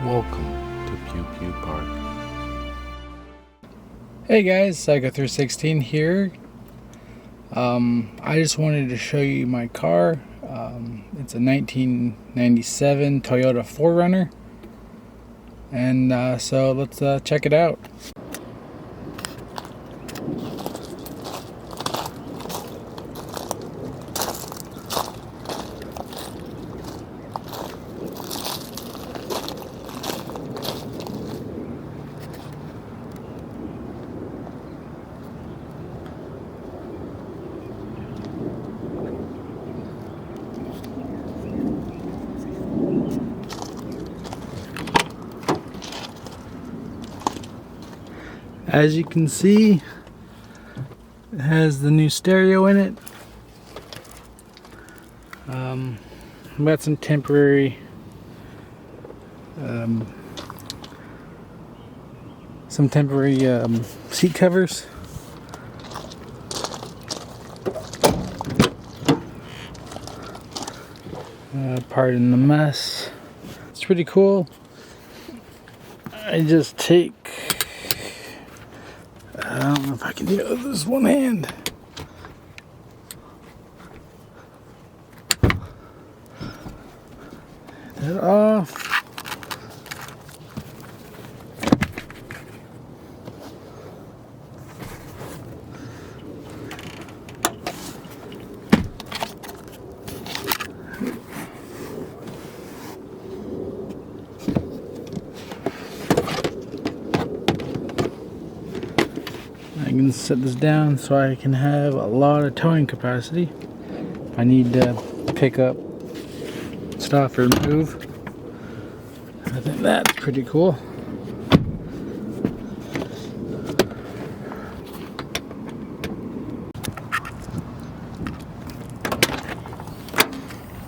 Welcome to Pew Pew Park. Hey guys, Psycho316 here. I just wanted to show you my car. It's a 1997 Toyota 4runner. And so let's check it out. As you can see, it has the new stereo in it. Got some temporary seat covers. Pardon the mess. It's pretty cool. I just take, I don't know if I can do it with this one hand. That off. I can set this down so I can have a lot of towing capacity. If I need to pick up stuff or move, I think that's pretty cool.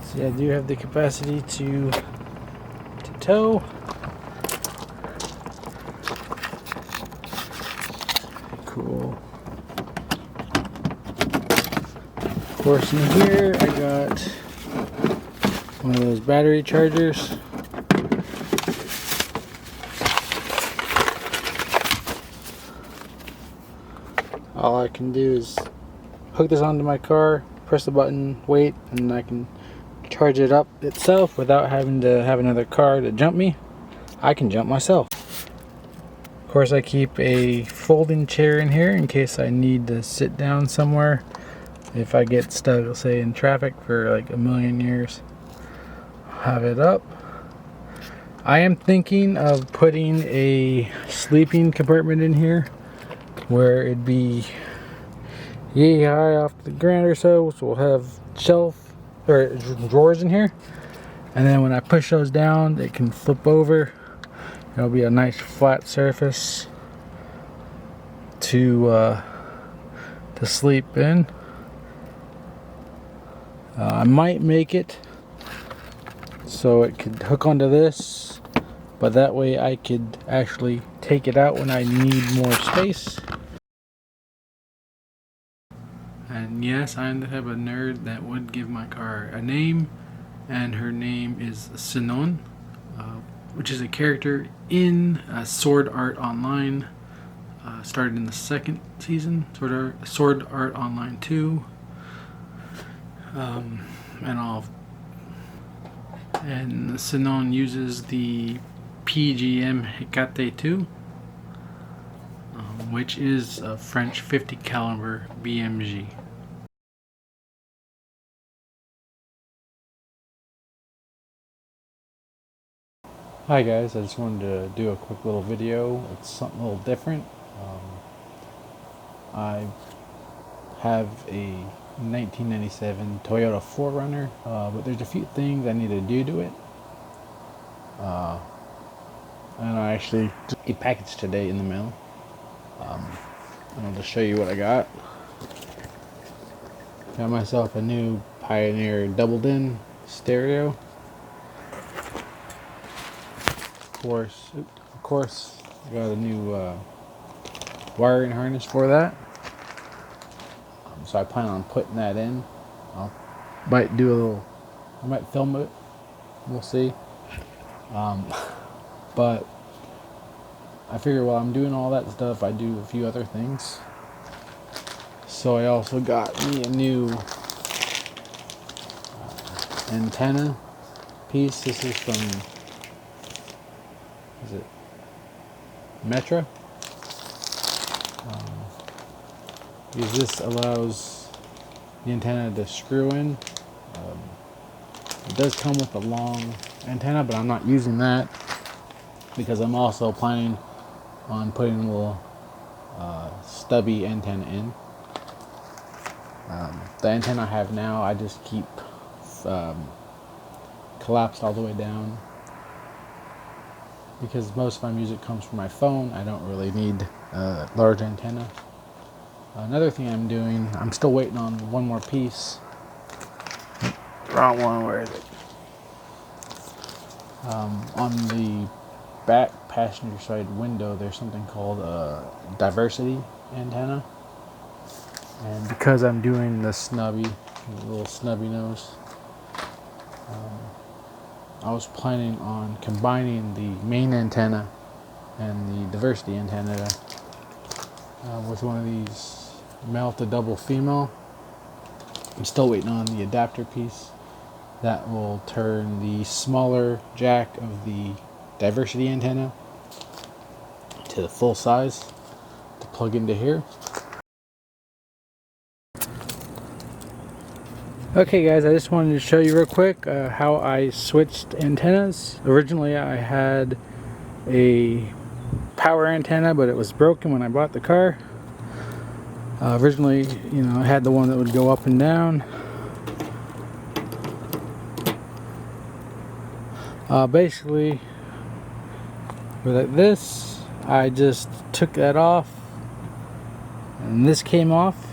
See, I do have the capacity to tow. Cool. Of course, in here I got one of those battery chargers. All I can do is hook this onto my car, press the button, wait, and I can charge it up itself without having to have another car to jump me. I can jump myself. Of course, I keep a folding chair in here in case I need to sit down somewhere. If I get stuck, say, in traffic for like a million years, I'll have it up. I am thinking of putting a sleeping compartment in here where it'd be yay high off the ground or so. So we'll have shelf or drawers in here. And then when I push those down, they can flip over. It'll be a nice flat surface to sleep in. I might make it so it could hook onto this, but that way I could actually take it out when I need more space. And yes, I am the type of nerd that would give my car a name, and her name is Sinon, which is a character in Sword Art Online. Started in the second season, Sword Art Online 2. And Sinon uses the PGM Hecate 2, which is a French 50 caliber BMG. Hi guys, I just wanted to do a quick little video. It's something a little different. I have a 1997 Toyota 4runner, but there's a few things I need to do to it. And I actually got a package today in the mail. And I'll just show you what I got. Got myself a new Pioneer double-din stereo. Of course, I got a new wiring harness for that. So I plan on putting that in. I might film it. We'll see. But I figure while I'm doing all that stuff, I do a few other things. So I also got me a new antenna piece. This is from, is it Metra? Because this allows the antenna to screw in. It does come with a long antenna, but I'm not using that because I'm also planning on putting a little stubby antenna in. The antenna I have now, I just keep collapsed all the way down because most of my music comes from my phone. I don't really need a large antenna. Another thing I'm doing, I'm still waiting on one more piece. Wrong one, where is it? On the back passenger side window, there's something called a diversity antenna. And because I'm doing the little snubby nose, I was planning on combining the main antenna and the diversity antenna with one of these male to double female. I'm still waiting on the adapter piece that will turn the smaller jack of the diversity antenna to the full size to plug into here. Okay guys, I just wanted to show you real quick how I switched antennas. Originally I had a power antenna, but it was broken when I bought the car. Originally, I had the one that would go up and down. Basically, with this, I just took that off, and this came off.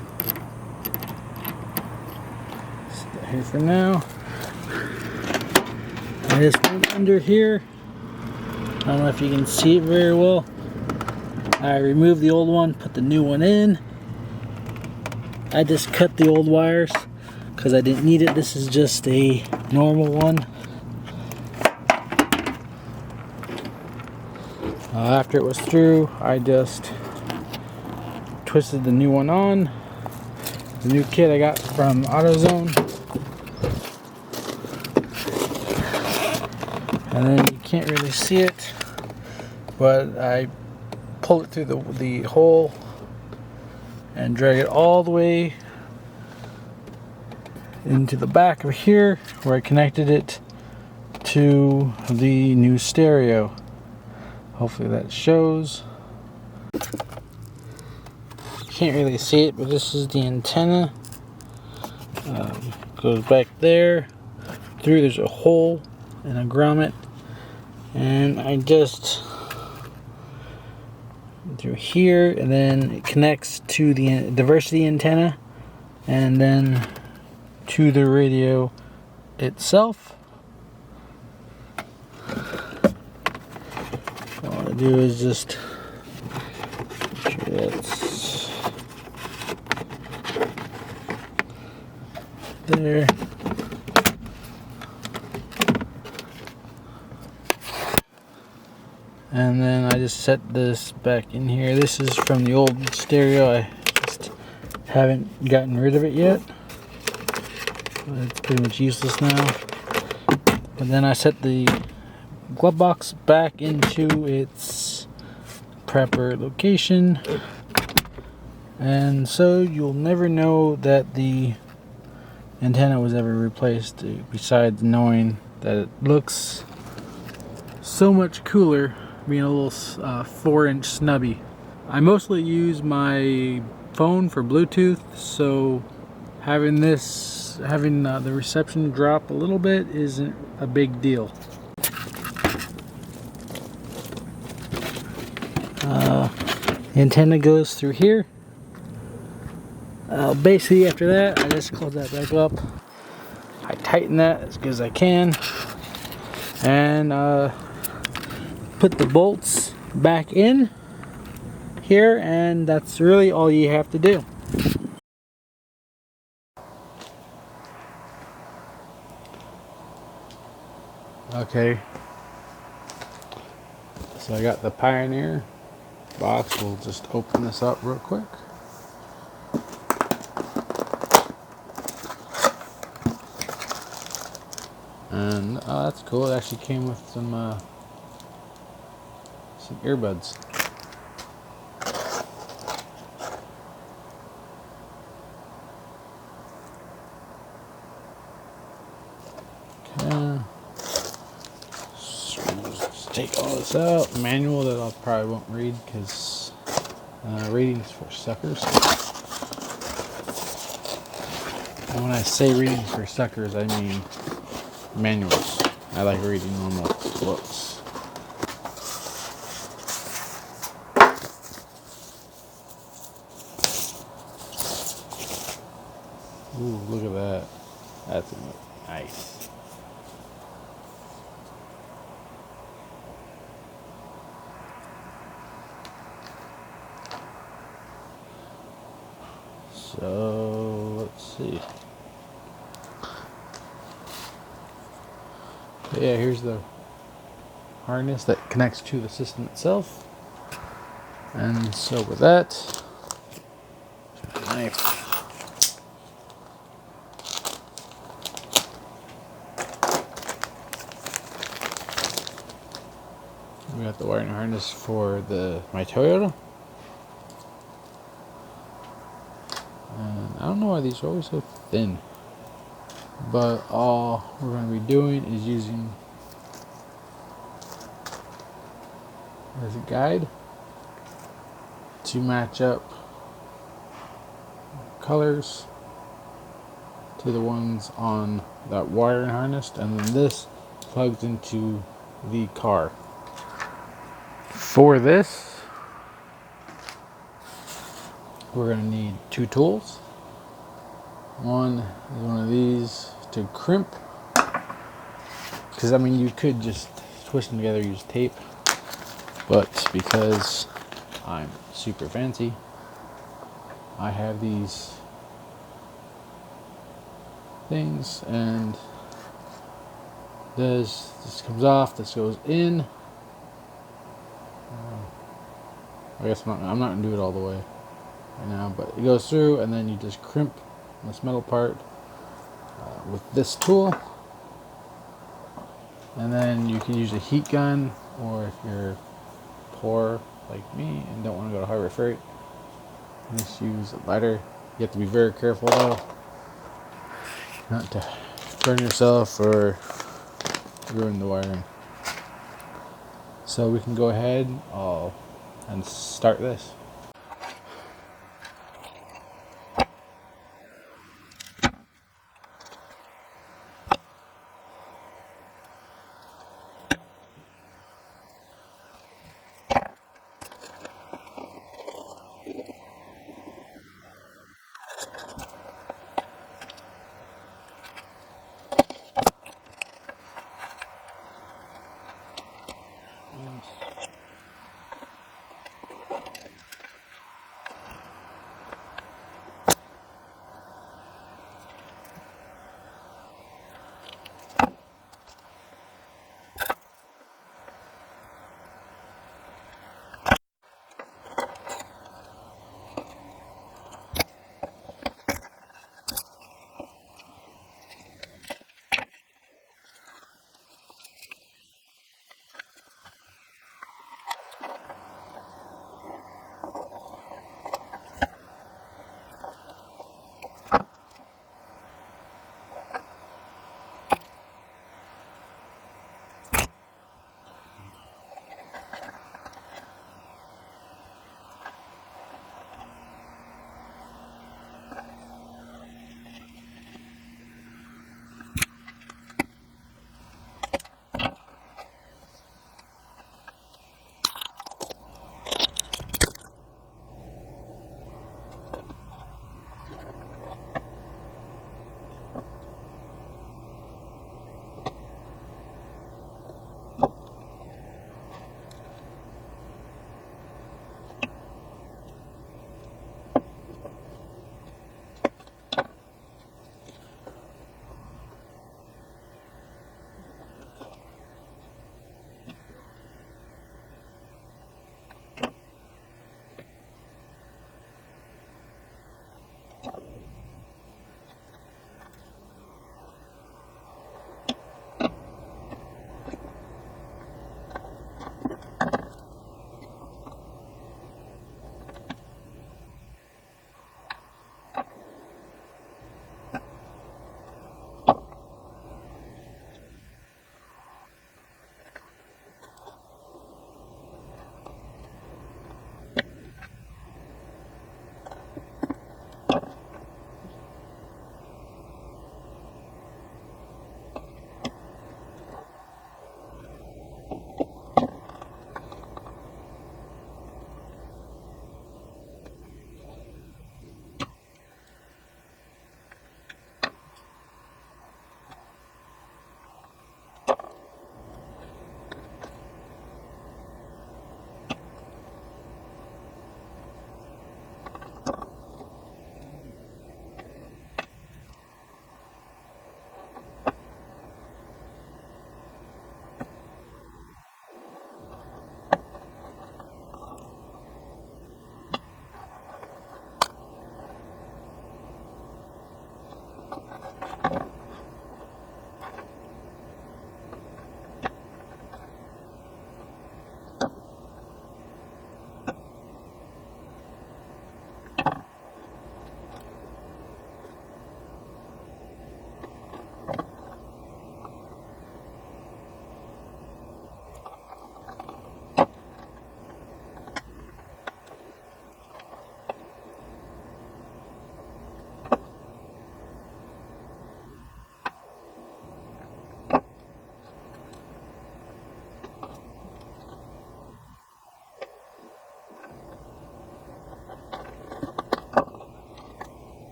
Here for now. I just went under here. I don't know if you can see it very well. I removed the old one, put the new one in. I just cut the old wires because I didn't need it. This is just a normal one. After it was through, I just twisted the new one on. The new kit I got from AutoZone. And then you can't really see it, but I pull it through the hole and drag it all the way into the back of here where I connected it to the new stereo. Hopefully that shows. Can't really see it, but this is the antenna. Goes back there. Through there's a hole and a grommet. And I just through here, and then it connects to the diversity antenna, and then to the radio itself. All I do is just make sure that's there. And then I just set this back in here. This is from the old stereo. I just haven't gotten rid of it yet. It's pretty much useless now. And then I set the glove box back into its proper location. And so you'll never know that the antenna was ever replaced, besides knowing that it looks so much cooler being a little 4-inch snubby. I mostly use my phone for Bluetooth, so having the reception drop a little bit isn't a big deal. The antenna goes through here. Basically after that, I just close that back up. I tighten that as good as I can, and put the bolts back in here, and that's really all you have to do. Okay, So I got the Pioneer box. We'll just open this up real quick. And that's cool. It actually came with some earbuds. Okay. So let's take all this out. Manual that I probably won't read because reading's for suckers. And when I say reading for suckers, I mean manuals. I like reading normal books. Ooh, look at that. That's nice. So, let's see. Yeah, here's the harness that connects to the system itself. And so with that, knife. We got the wiring harness for my Toyota. And I don't know why these are always so thin. But all we're going to be doing is using as a guide to match up colors to the ones on that wiring harness, and then this plugs into the car. For this, we're going to need 2 tools. One is one of these to crimp, because I mean you could just twist them together, use tape, but because I'm super fancy, I have these things, and this comes off, this goes in. I guess I'm not gonna do it all the way right now, but it goes through, and then you just crimp this metal part with this tool, and then you can use a heat gun, or if you're poor like me and don't want to go to Harbor Freight, just use a lighter. You have to be very careful though, not to burn yourself or ruin the wiring. So we can go ahead and start this.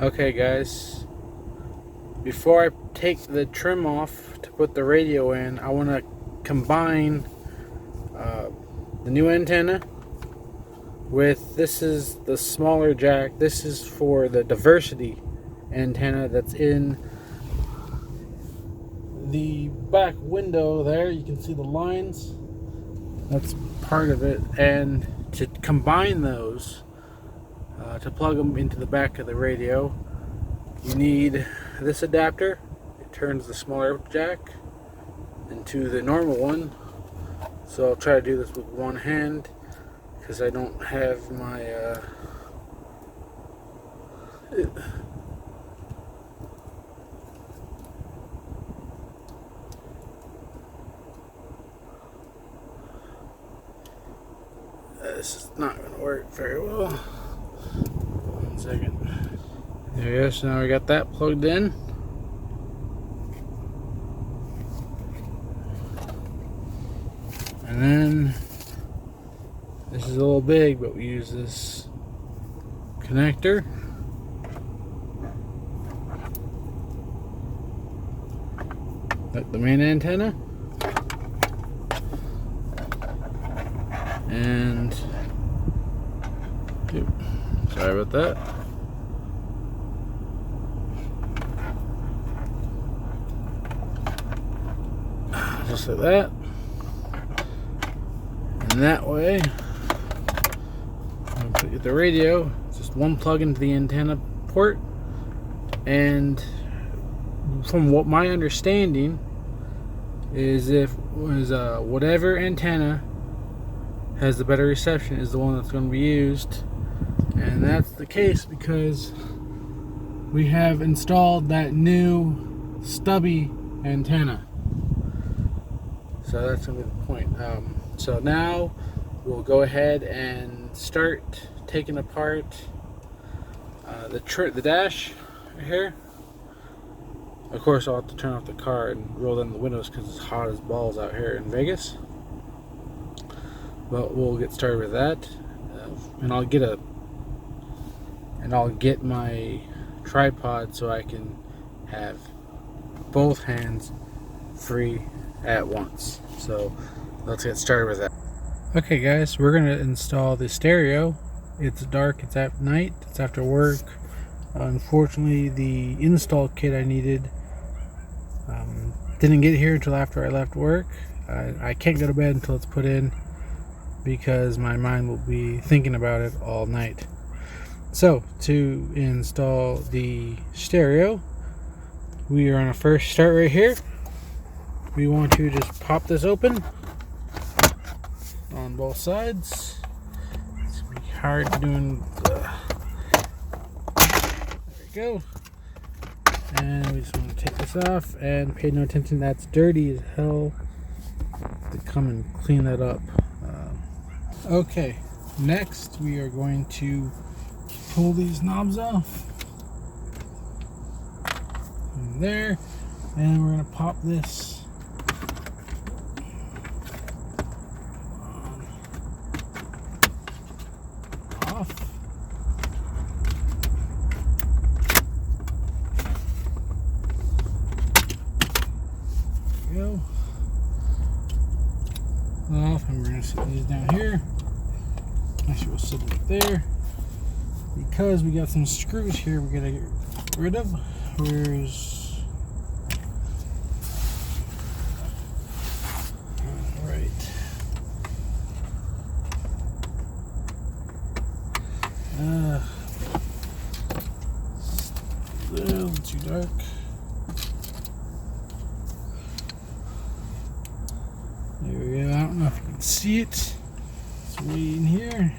Okay guys, before I take the trim off to put the radio in, I want to combine the new antenna with, this is the smaller jack. This is for the diversity antenna that's in the back window there. You can see the lines. That's part of it. And to combine those, to plug them into the back of the radio, you need this adapter. It turns the smaller jack into the normal one. So I'll try to do this with one hand because I don't have my this is not going to work very well. 1 second. There we go. So now we got that plugged in. And then this is a little big, but we use this connector. That's the main antenna. And sorry about that. Just like that. And that way, I'm gonna get the radio. It's just one plug into the antenna port, and from what my understanding is, whatever antenna has the better reception is the one that's going to be used. And that's the case because we have installed that new stubby antenna. So that's going to be the point. So now we'll go ahead and start taking apart the dash right here. Of course, I'll have to turn off the car and roll down the windows because it's hot as balls out here in Vegas. But we'll get started with that, and I'll get my tripod so I can have both hands free at once. So let's get started with that. Okay guys, we're gonna install the stereo. It's dark, it's at night, it's after work. Unfortunately, the install kit I needed didn't get here until after I left work. I can't go to bed until it's put in because my mind will be thinking about it all night. So to install the stereo, we are on a first start right here. We want to just pop this open on both sides. It's gonna be hard doing there we go. And we just want to take this off and pay no attention. That's dirty as hell. To come and clean that up. Okay, next we are going to pull these knobs off from there, and we're going to pop this off. There we go. Off, and we're going to set these down here. Actually, we'll set it there because we got some screws here we gotta get rid of. Where's alright. Still too dark. There we go. I don't know if you can see it. It's way in here.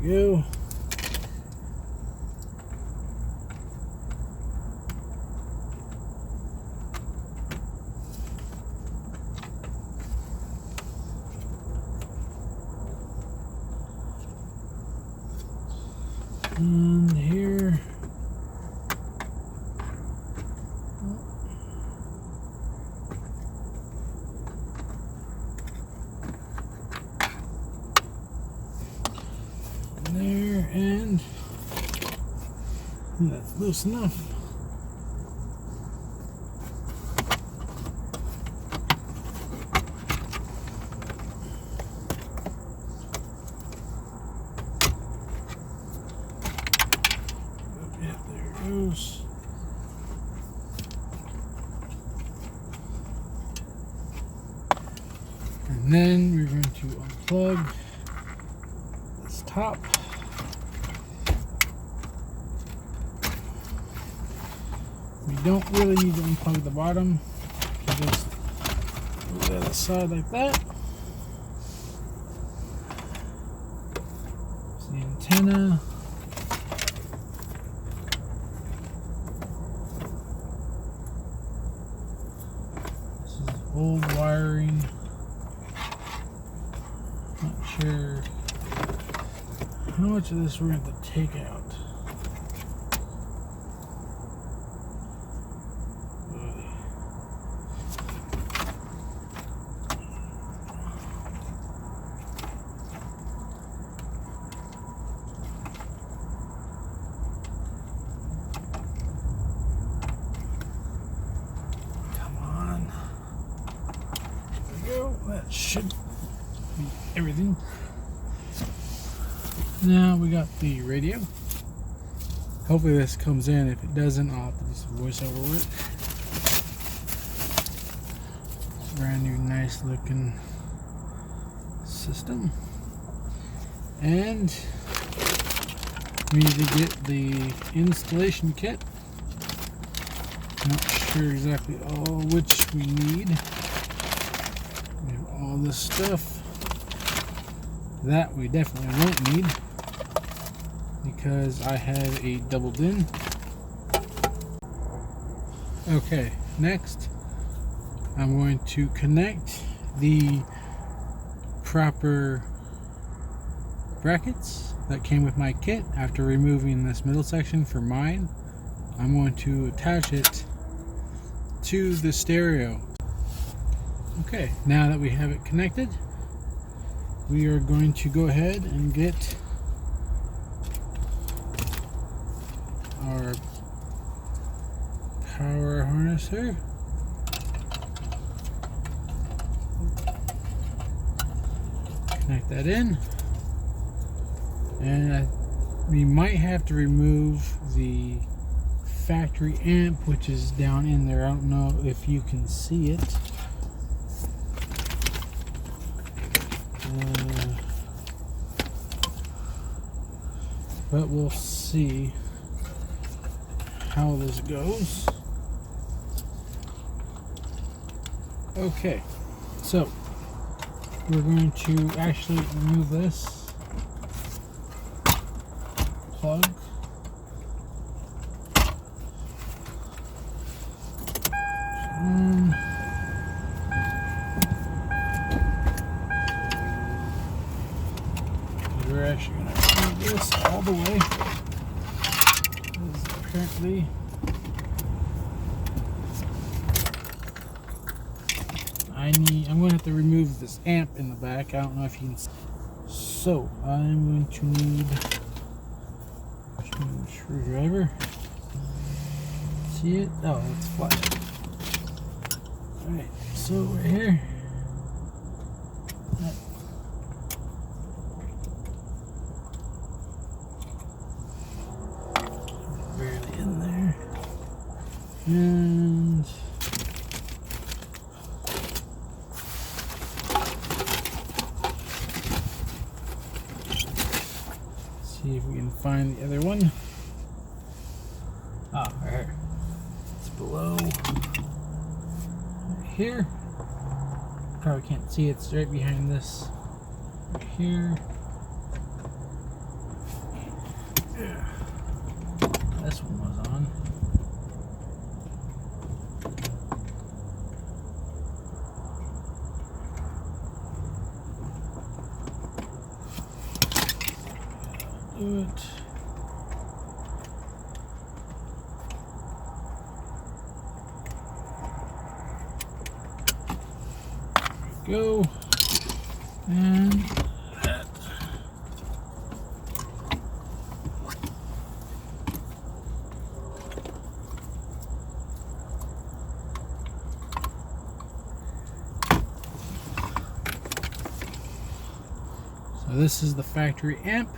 There we go. And here and that's loose enough. Yeah, there it goes. And then we're going to unplug this top. We don't really need to unplug the bottom. You just move the other side like that. There's the antenna. This is old wiring. Not sure how much of this we're going to take out. That should be everything. Now we got the radio. Hopefully this comes in. If it doesn't, I'll have to do some voiceover work. Brand new, nice looking system. And we need to get the installation kit. Not sure exactly which we need. We have all this stuff that we definitely won't need because I have a double DIN. Okay, next I'm going to connect the proper brackets that came with my kit. After removing this middle section for mine, I'm going to attach it to the stereo. Okay, now that we have it connected, we are going to go ahead and get our power harness here. Connect that in, and we might have to remove the factory amp, which is down in there. I don't know if you can see it. But we'll see how this goes. Okay, so we're going to actually remove this plug. We're actually going to remove this all the way, because apparently I'm going to have to remove this amp in the back. I don't know if you can see. So I'm going to need a screwdriver. See it? Oh, it's flat. Alright, so right here. Barely in there. And see if we can find the other one. Ah, right here. It's below right here. Probably can't see it. It's right behind this. Right here. Yeah. This one was on. Do it. There we go. And that. Now this is the factory amp.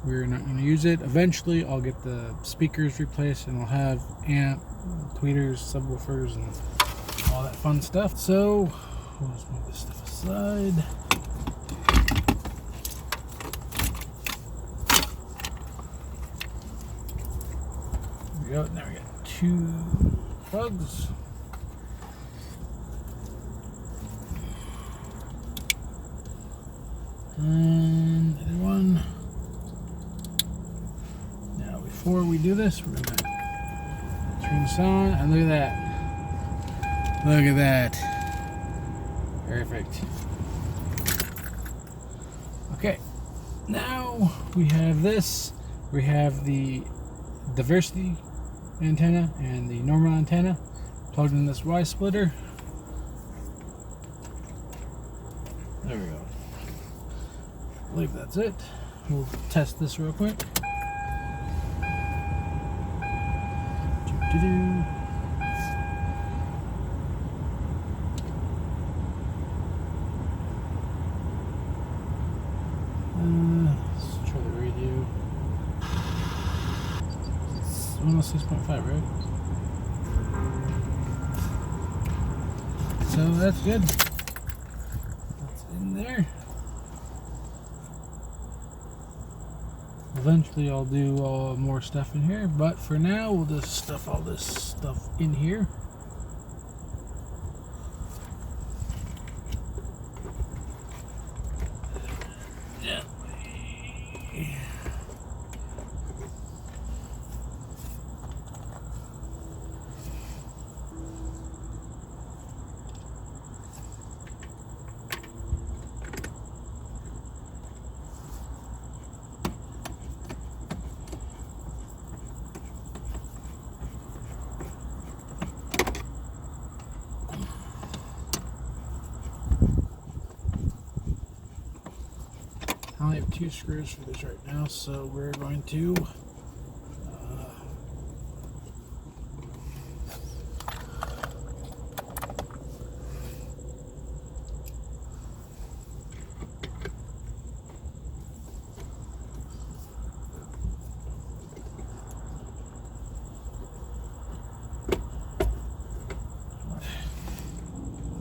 We're not going to use it. Eventually I'll get the speakers replaced and I'll have amp, tweeters, subwoofers, and all that fun stuff. So we'll just move this stuff aside. There we go. Now we got 2 plugs. And the other one. Now before we do this, we're gonna turn this on, and look at that. Look at that. Perfect. Okay. Now we have this. We have the diversity antenna and the normal antenna plugged in this Y splitter. There we go. I believe that's it. We'll test this real quick. Let's try the radio. It's 106.5, right? So that's good. That's in there. Eventually I'll do more stuff in here, but for now we'll just stuff all this stuff in here. I only have 2 screws for this right now, so we're going to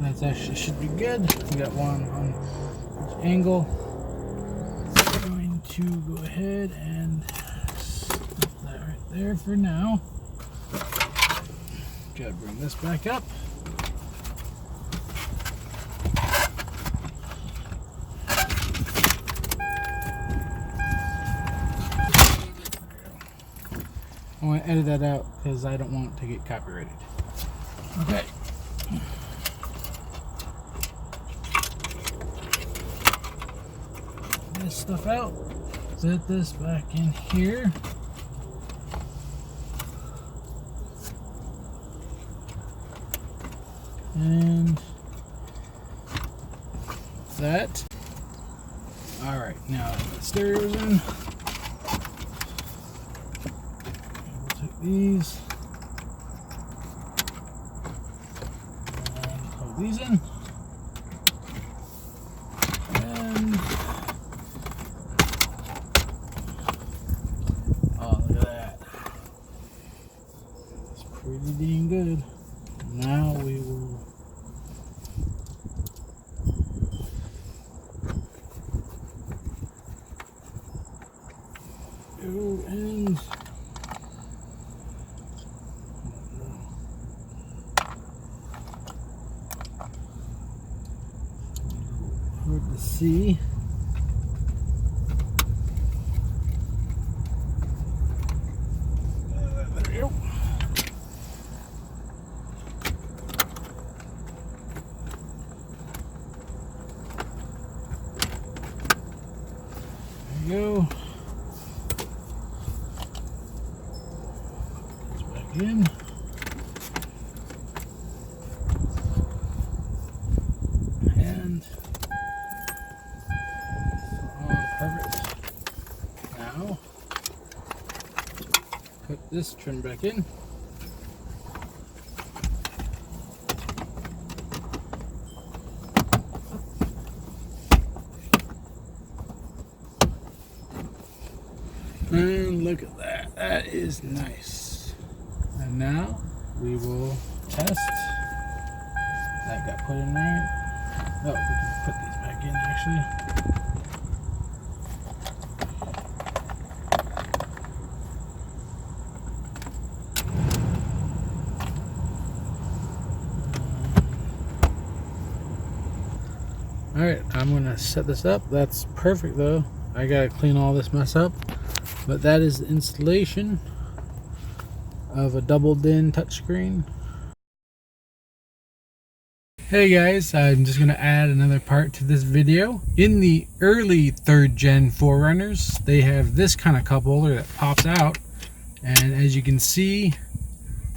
that actually should be good. We got one on each angle. To go ahead and stop that right there for now. Gotta bring this back up. I want to edit that out because I don't want it to get copyrighted. Okay. This stuff out. Set this back in here. And that. Alright, now the stereo's in. We'll take these. And plug these in. Pretty dang good. Now we will go and hard to see. There we go. Go. It's back in. And perfect. Now put this trim back in. And look at that. That is nice. And now we will test. That got put in right. Oh, we can put these back in actually. Alright, I'm gonna set this up. That's perfect though. I gotta clean all this mess up. But that is the installation of a double DIN touchscreen. Hey guys, I'm just gonna add another part to this video. In the early 3rd gen 4runners, they have this kind of cup holder that pops out. And as you can see,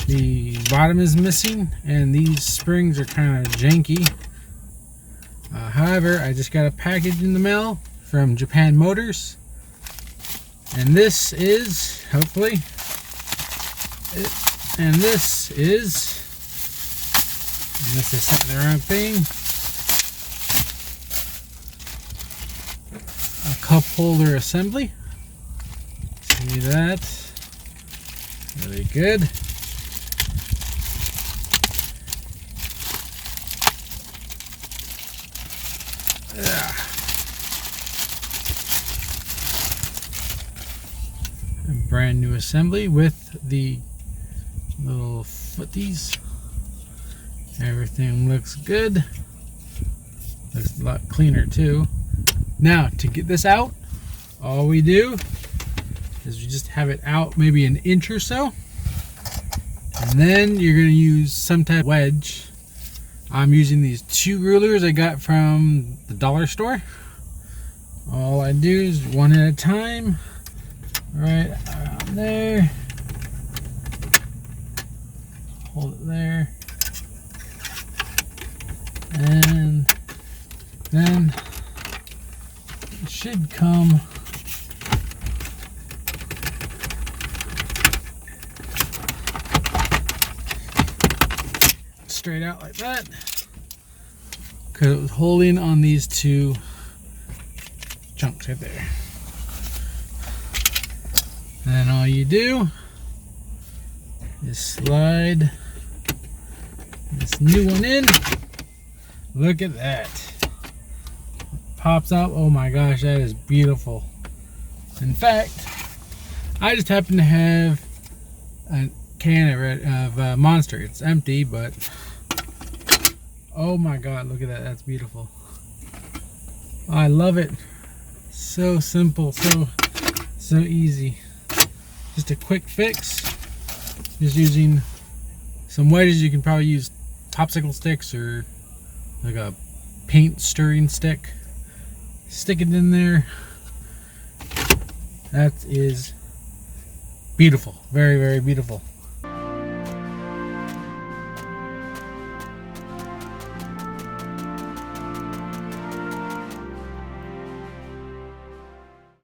the bottom is missing and these springs are kind of janky. However, I just got a package in the mail from Japan Motors, and this is, hopefully, and this is the wrong thing, a cup holder assembly. See that? Really good. A brand new assembly with the little footies. Everything looks good. Looks a lot cleaner too. Now to get this out, all we do is we just have it out maybe an inch or so, and then you're going to use some type of wedge. I'm using these 2 rulers I got from the dollar store. All I do is one at a time, right around there, hold it there, and then it should come straight out like that, because it was holding on these 2 chunks right there. And then all you do is slide this new one in. Look at that. Pops out. Oh my gosh, that is beautiful. In fact, I just happen to have a can of Monster. It's empty, but oh my god, look at that. That's beautiful. I love it. So simple, so easy. Just a quick fix. Just using some wedges. You can probably use popsicle sticks or like a paint stirring stick. Stick it in there. That is beautiful. Very, very beautiful.